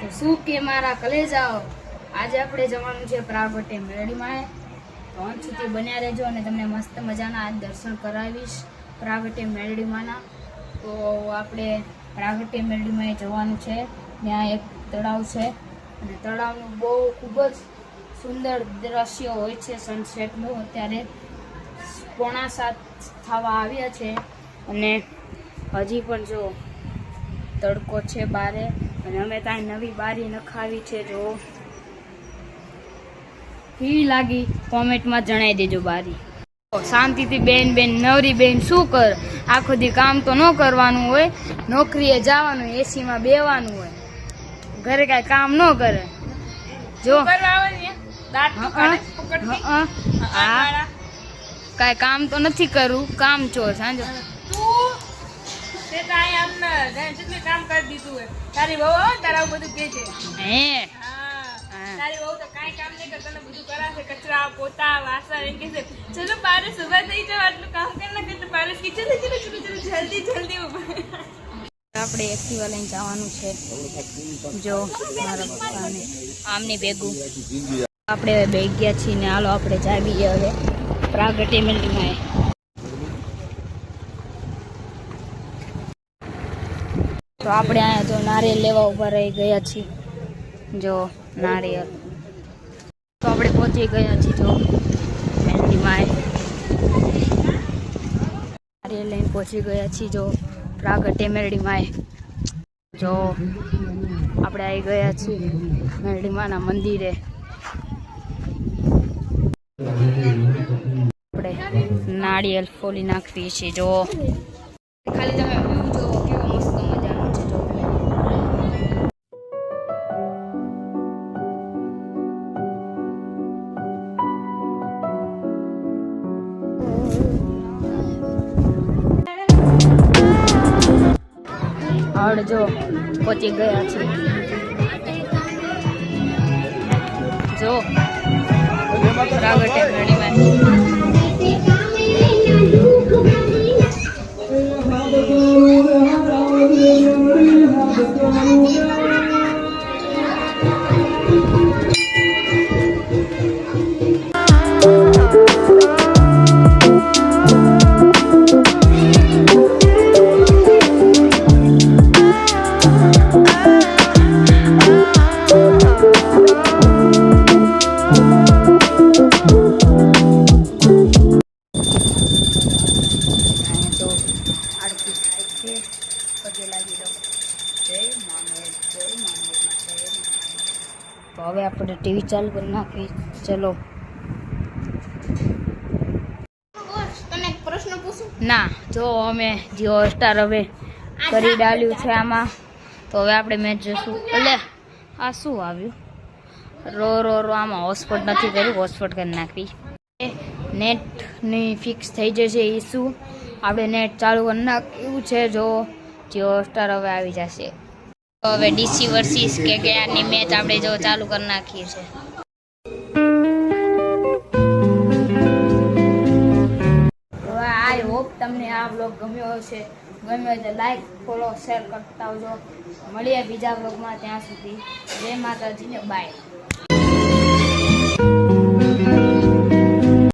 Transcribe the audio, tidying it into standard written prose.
તો શું કે મારા કલેજાઓ, આજે આપણે જવાનું છે પ્રાગટ્ય મેળીમાં. તો અંત સુધી બન્યા રહેજો અને તમને મસ્ત મજાના આજ દર્શન કરાવીશ પ્રાગટ્ય મેળીમાંના. તો આપણે પ્રાગટ્ય મેળીમાં જવાનું છે. ત્યાં એક તળાવ છે અને તળાવનું બહુ ખૂબ જ સુંદર દ્રશ્ય હોય છે સનસેટનું. અત્યારે 6:45 થવા આવ્યા છે અને હજી પણ જો તડકો છે બારે. અને અમે ત્યાં નવી બારી નખાવી છે. જો કેવી લાગી કોમેન્ટમાં જણાવી દેજો. બારી શાંતિથી બેન નવરી બેન શું કર, આખો દી કામ તો ન કરવાનું હોય, નોકરીએ જવાનું, એસીમાં બેવાનું હોય, ઘરે કાંઈ કામ ન કરે. જો કાંઈ કામ તો નથી કરવું, કામ ચોર. સાંજો કામ કરી દીધું હોય તારી બહુ તારા બધું કે છે. હે તારી બહુ તો કાંઈ કામ નહીં કરતા, બધું કરાશે, કચરા પોતા વાસણ એમ કે છે. ચલો પારસ ઉભા થઈ જાવ, આટલું કામ કર ના કરતું. પારસ કે ચલો જલ્દી આપણે એક્ટિવા લઈને જવાનું છે. જો મારા પપ્પાને આમની ભેગું આપણે હવે બેસી ગયા છીએ ને હાલો આપણે જાવીએ હવે પ્રાગટ્ય મેળીમાં. તો આપણે અહીંયા જો નારિયેળ લેવા ઊભા રહી ગયા છીએ. જો નારિયેળ તો આપણે પહોંચી ગયા છીએ. જો મેળીમાં નારિયેળ લઈને પહોંચી ગયા છીએ. જો પ્રાગટ્ય મેળીમાં જો આપણે આવી ગયા છીએ મેળીમાના મંદિરે. આપણે નાળિયેર ફોલી નાખીએ છીએ. જો ખાલી તમે વ્યૂ જોવો કેવો મસ્ત મજાનો છે. જો હવે જો પહોંચી ગયા છે. જો પ્રાગટ્ય મેળીમાં તો હવે આપણે ટીવી ચાલુ કરી નાખી. ચલો તને એક પ્રશ્ન પૂછું? ના, જો અમે જીઓ હોટસ્ટાર હવે કરી ડાલ્યું છે આમાં. તો હવે આપણે મેચ જોશું. એટલે આ શું આવ્યું? રો આમાં હોટસ્પોટ નથી કર્યું, હોટસ્પોટ કરી નાખી. નેટની ફિક્સ થઈ જશે ઇસ્યુ. આપણે નેટ ચાલુ કરી નાખ્યું છે. જો જીઓ હોટસ્ટાર હવે આવી જશે. તો હવે ડીસી વર્સિસ કેકેઆરની મેચ આપણે જો ચાલુ કરી નાખીએ છીએ. હવે આઈ હોપ તમને આ બ્લોગ ગમ્યો હશે. ગમ્યો તો લાઈક ફોલો શેર કરતા આવજો. મળીએ બીજા બ્લોગમાં. ત્યાં સુધી જય માતાજીને બાય.